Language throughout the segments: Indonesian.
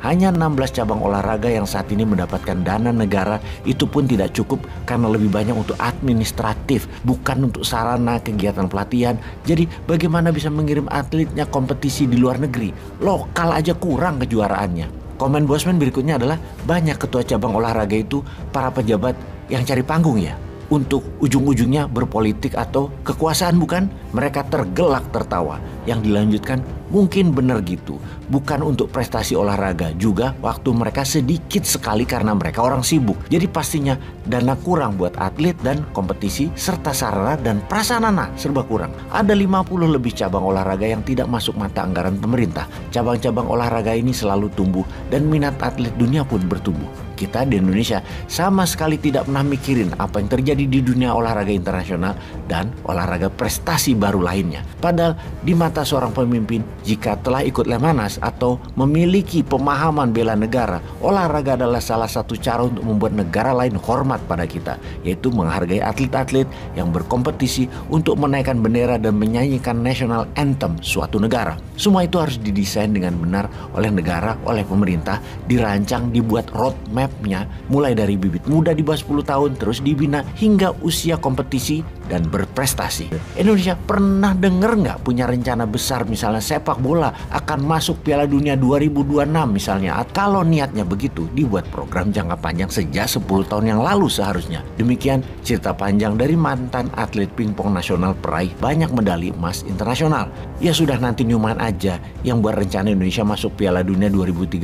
hanya 16 cabang olahraga yang saat ini mendapatkan dana negara, itu pun tidak cukup karena lebih banyak untuk administratif, bukan untuk sarana kegiatan pelatihan. Jadi bagaimana bisa mengirim atletnya kompetisi di luar negeri? Lokal aja kurang kejuaraannya. Komen Bosman berikutnya adalah banyak ketua cabang olahraga itu para pejabat yang cari panggung ya. Untuk ujung-ujungnya berpolitik atau kekuasaan bukan? Mereka tergelak tertawa. Yang dilanjutkan mungkin benar gitu. Bukan untuk prestasi olahraga, juga waktu mereka sedikit sekali karena mereka orang sibuk. Jadi pastinya dana kurang buat atlet dan kompetisi serta sarana dan prasarana serba kurang. Ada 50 lebih cabang olahraga yang tidak masuk mata anggaran pemerintah. Cabang-cabang olahraga ini selalu tumbuh dan minat atlet dunia pun bertumbuh. Kita di Indonesia sama sekali tidak pernah mikirin apa yang terjadi di dunia olahraga internasional dan olahraga prestasi baru lainnya. Padahal di mata seorang pemimpin, jika telah ikut Lemhanas atau memiliki pemahaman bela negara, olahraga adalah salah satu cara untuk membuat negara lain hormat pada kita, yaitu menghargai atlet-atlet yang berkompetisi untuk menaikkan bendera dan menyanyikan national anthem suatu negara. Semua itu harus didesain dengan benar oleh negara, oleh pemerintah, dirancang, dibuat roadmap-nya mulai dari bibit muda di bawah 10 tahun terus dibina hingga usia kompetisi dan berprestasi. Indonesia pernah dengar nggak punya rencana besar misalnya sepak bola akan masuk Piala Dunia 2026 misalnya? Kalau niatnya begitu, dibuat program jangka panjang sejak 10 tahun yang lalu seharusnya. Demikian cerita panjang dari mantan atlet pingpong nasional peraih banyak medali emas internasional. Ya sudah, nanti Newman aja yang buat rencana Indonesia masuk Piala Dunia 2030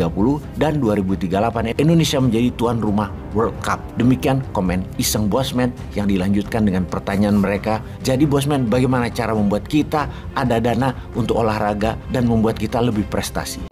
dan 2038 Indonesia menjadi tuan rumah World Cup. Demikian komen iseng Bosman yang dilanjutkan dengan pertanyaan mereka. Jadi Bosman, bagaimana cara membuat kita ada dana untuk olahraga dan membuat kita lebih prestasi?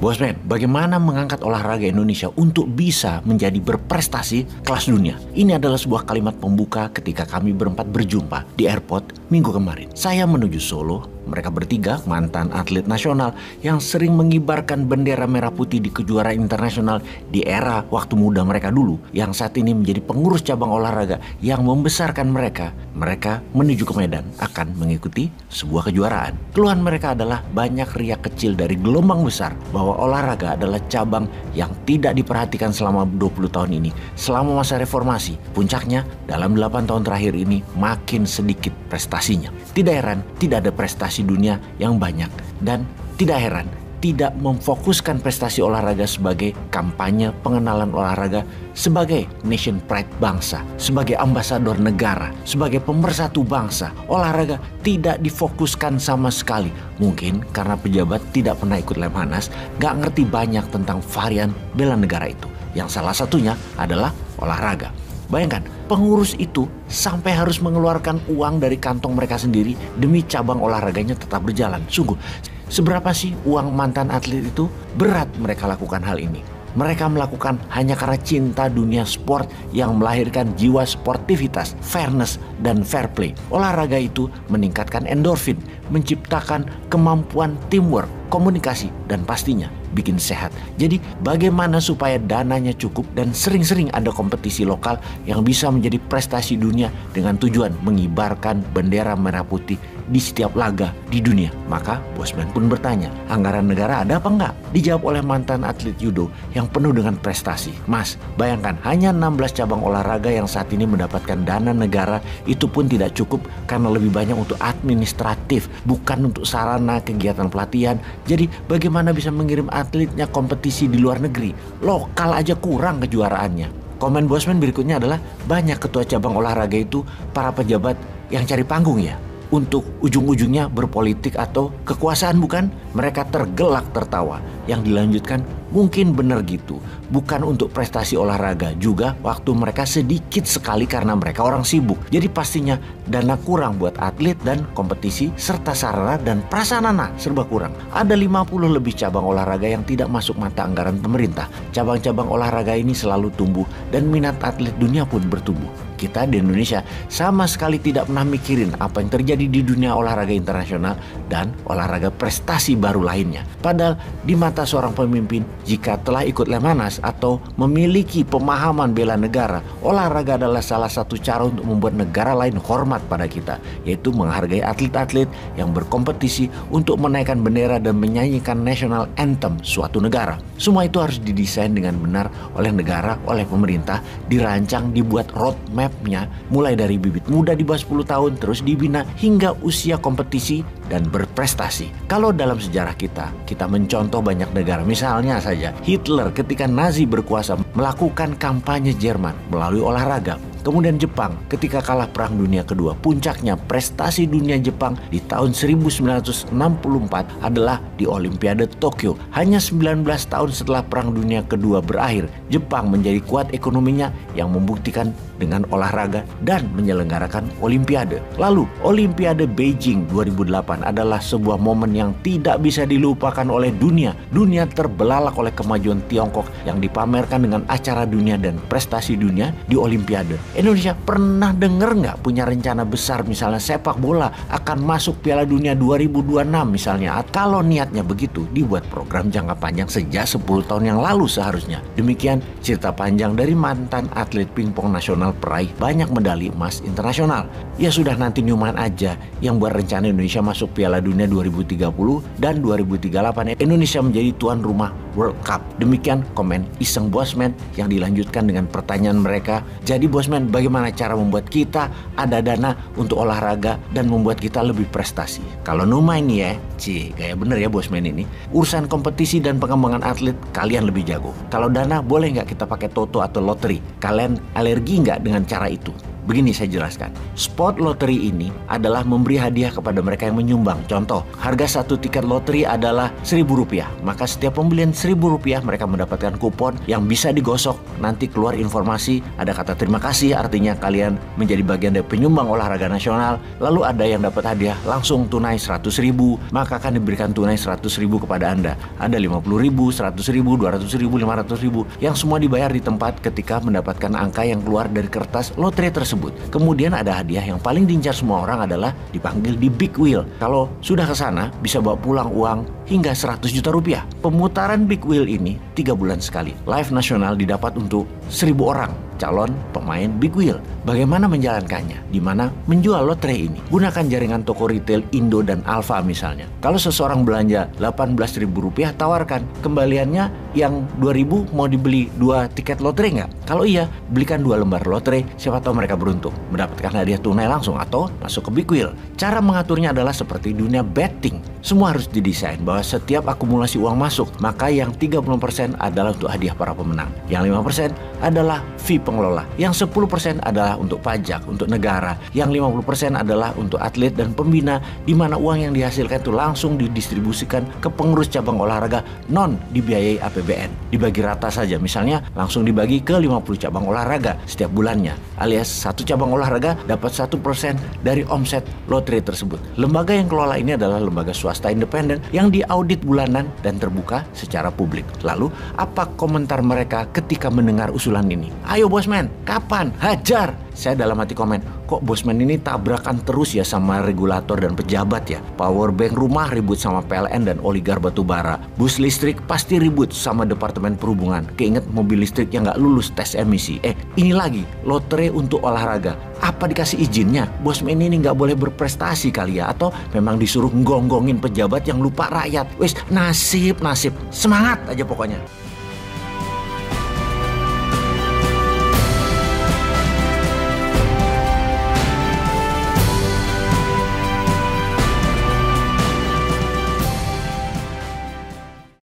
Bosman, bagaimana mengangkat olahraga Indonesia untuk bisa menjadi berprestasi kelas dunia? Ini adalah sebuah kalimat pembuka ketika kami berempat berjumpa di airport minggu kemarin. Saya menuju Solo, mereka bertiga mantan atlet nasional yang sering mengibarkan bendera merah putih di kejuaraan internasional di era waktu muda mereka dulu, yang saat ini menjadi pengurus cabang olahraga yang membesarkan mereka. Mereka menuju ke Medan akan mengikuti sebuah kejuaraan. Keluhan mereka adalah banyak riak kecil dari gelombang besar bahwa olahraga adalah cabang yang tidak diperhatikan selama 20 tahun ini, selama masa reformasi. Puncaknya dalam 8 tahun terakhir ini makin sedikit prestasinya. Tidak heran tidak ada prestasi dunia yang banyak, dan tidak heran tidak memfokuskan prestasi olahraga sebagai kampanye pengenalan olahraga sebagai nation pride bangsa, sebagai ambasador negara, sebagai pemersatu bangsa. Olahraga tidak difokuskan sama sekali. Mungkin karena pejabat tidak pernah ikut Lemhanas, gak ngerti banyak tentang varian bela negara itu, yang salah satunya adalah olahraga. Bayangkan, pengurus itu sampai harus mengeluarkan uang dari kantong mereka sendiri demi cabang olahraganya tetap berjalan. Sungguh, seberapa sih uang mantan atlet itu? Berat mereka lakukan hal ini. Mereka melakukan hanya karena cinta dunia sport yang melahirkan jiwa sportivitas, fairness, dan fair play. Olahraga itu meningkatkan endorfin, menciptakan kemampuan teamwork, komunikasi, dan pastinya bikin sehat. Jadi bagaimana supaya dananya cukup dan sering-sering ada kompetisi lokal yang bisa menjadi prestasi dunia dengan tujuan mengibarkan bendera merah putih di setiap laga di dunia? Maka Bosman pun bertanya, anggaran negara ada apa enggak? Dijawab oleh mantan atlet judo yang penuh dengan prestasi. Mas, bayangkan hanya 16 cabang olahraga yang saat ini mendapatkan dana negara, itu pun tidak cukup karena lebih banyak untuk administratif, bukan untuk sarana kegiatan pelatihan. Jadi bagaimana bisa mengirim atletnya kompetisi di luar negeri? Lokal aja kurang kejuaraannya. Komen Bosman berikutnya adalah banyak ketua cabang olahraga itu para pejabat yang cari panggung ya. Untuk ujung-ujungnya berpolitik atau kekuasaan bukan? Mereka tergelak tertawa. Yang dilanjutkan mungkin benar gitu. Bukan untuk prestasi olahraga, juga waktu mereka sedikit sekali karena mereka orang sibuk. Jadi pastinya dana kurang buat atlet dan kompetisi serta sarana dan prasarana serba kurang. Ada 50 lebih cabang olahraga yang tidak masuk mata anggaran pemerintah. Cabang-cabang olahraga ini selalu tumbuh dan minat atlet dunia pun bertumbuh. Kita di Indonesia sama sekali tidak pernah mikirin apa yang terjadi di dunia olahraga internasional dan olahraga prestasi baru lainnya. Padahal di mata seorang pemimpin, jika telah ikut Lemhanas atau memiliki pemahaman bela negara, olahraga adalah salah satu cara untuk membuat negara lain hormat pada kita, yaitu menghargai atlet-atlet yang berkompetisi untuk menaikkan bendera dan menyanyikan national anthem suatu negara. Semua itu harus didesain dengan benar oleh negara, oleh pemerintah, dirancang, dibuat roadmap-nya mulai dari bibit muda di bawah 10 tahun terus dibina hingga usia kompetisi dan berprestasi. Kalau dalam sejarah kita mencontoh banyak negara, misalnya saja Hitler ketika Nazi berkuasa melakukan kampanye Jerman melalui olahraga. Kemudian Jepang ketika kalah Perang Dunia Kedua. Puncaknya prestasi dunia Jepang di tahun 1964 adalah di Olimpiade Tokyo. Hanya 19 tahun setelah Perang Dunia Kedua berakhir, Jepang menjadi kuat ekonominya yang membuktikan dengan olahraga dan menyelenggarakan Olimpiade. Lalu Olimpiade Beijing 2008 adalah sebuah momen yang tidak bisa dilupakan oleh dunia. Dunia terbelalak oleh kemajuan Tiongkok yang dipamerkan dengan acara dunia dan prestasi dunia di Olimpiade. Indonesia pernah dengar nggak punya rencana besar misalnya sepak bola akan masuk Piala Dunia 2026 misalnya? Kalau niatnya begitu, dibuat program jangka panjang sejak 10 tahun yang lalu seharusnya. Demikian cerita panjang dari mantan atlet pingpong nasional peraih banyak medali emas internasional. Ya sudah, nanti Newman aja yang buat rencana Indonesia masuk Piala Dunia 2030 dan 2038 Indonesia menjadi tuan rumah World Cup. Demikian komen iseng Bosman yang dilanjutkan dengan pertanyaan mereka. Jadi Bosman, bagaimana cara membuat kita ada dana untuk olahraga dan membuat kita lebih prestasi? Kalau Numa ini ya, kayak bener ya Bosman ini. Urusan kompetisi dan pengembangan atlet kalian lebih jago. Kalau dana boleh nggak kita pakai toto atau lotre? Kalian alergi nggak dengan cara itu? Begini saya jelaskan. Spot lotre ini adalah memberi hadiah kepada mereka yang menyumbang. Contoh, harga satu tiket lotre adalah Rp1.000. Maka setiap pembelian Rp1.000 mereka mendapatkan kupon yang bisa digosok. Nanti keluar informasi, ada kata terima kasih, artinya kalian menjadi bagian dari penyumbang olahraga nasional. Lalu ada yang dapat hadiah langsung tunai Rp100.000, maka akan diberikan tunai Rp100.000 kepada Anda. Ada Rp50.000, Rp100.000, Rp200.000, Rp500.000 yang semua dibayar di tempat ketika mendapatkan angka yang keluar dari kertas lotre tersebut. Kemudian ada hadiah yang paling diincar semua orang adalah dipanggil di Big Wheel. Kalau sudah ke sana bisa bawa pulang uang hingga Rp100 juta. Pemutaran Big Wheel ini 3 bulan sekali. Live nasional didapat untuk 1.000 orang calon pemain Big Wheel. Bagaimana menjalankannya? Di mana menjual lotre ini? Gunakan jaringan toko retail Indo dan Alfa misalnya. Kalau seseorang belanja Rp18.000, tawarkan kembaliannya yang Rp2.000, mau dibeli 2 tiket lotre nggak? Kalau iya, belikan 2 lembar lotre, siapa tahu mereka beruntung mendapatkan hadiah tunai langsung atau masuk ke Big Wheel. Cara mengaturnya adalah seperti dunia betting. Semua harus didesain bahwa setiap akumulasi uang masuk, maka yang 30% adalah untuk hadiah para pemenang, yang 5% adalah fee pengelola, yang 10% adalah untuk pajak, untuk negara, yang 50% adalah untuk atlet dan pembina, di mana uang yang dihasilkan itu langsung didistribusikan ke pengurus cabang olahraga non dibiayai APBN. Dibagi rata saja, misalnya langsung dibagi ke 50 cabang olahraga setiap bulannya, alias satu cabang olahraga dapat 1% dari omset lotre tersebut. Lembaga yang kelola ini adalah lembaga swasta independen yang diaudit bulanan dan terbuka secara publik. Lalu, apa komentar mereka ketika mendengar usulan ini? Ayo Bosman, kapan? Hajar! Saya dalam hati komen, kok Bosman ini tabrakan terus ya sama regulator dan pejabat ya? Power bank rumah ribut sama PLN dan oligar batubara. Bus listrik pasti ribut sama Departemen Perhubungan. Keinget mobil listrik yang nggak lulus tes emisi. Ini lagi, lotre untuk olahraga. Apa dikasih izinnya? Bosman ini nggak boleh berprestasi kali ya? Atau memang disuruh ngonggongin pejabat yang lupa rakyat? Wes, nasib. Semangat aja pokoknya.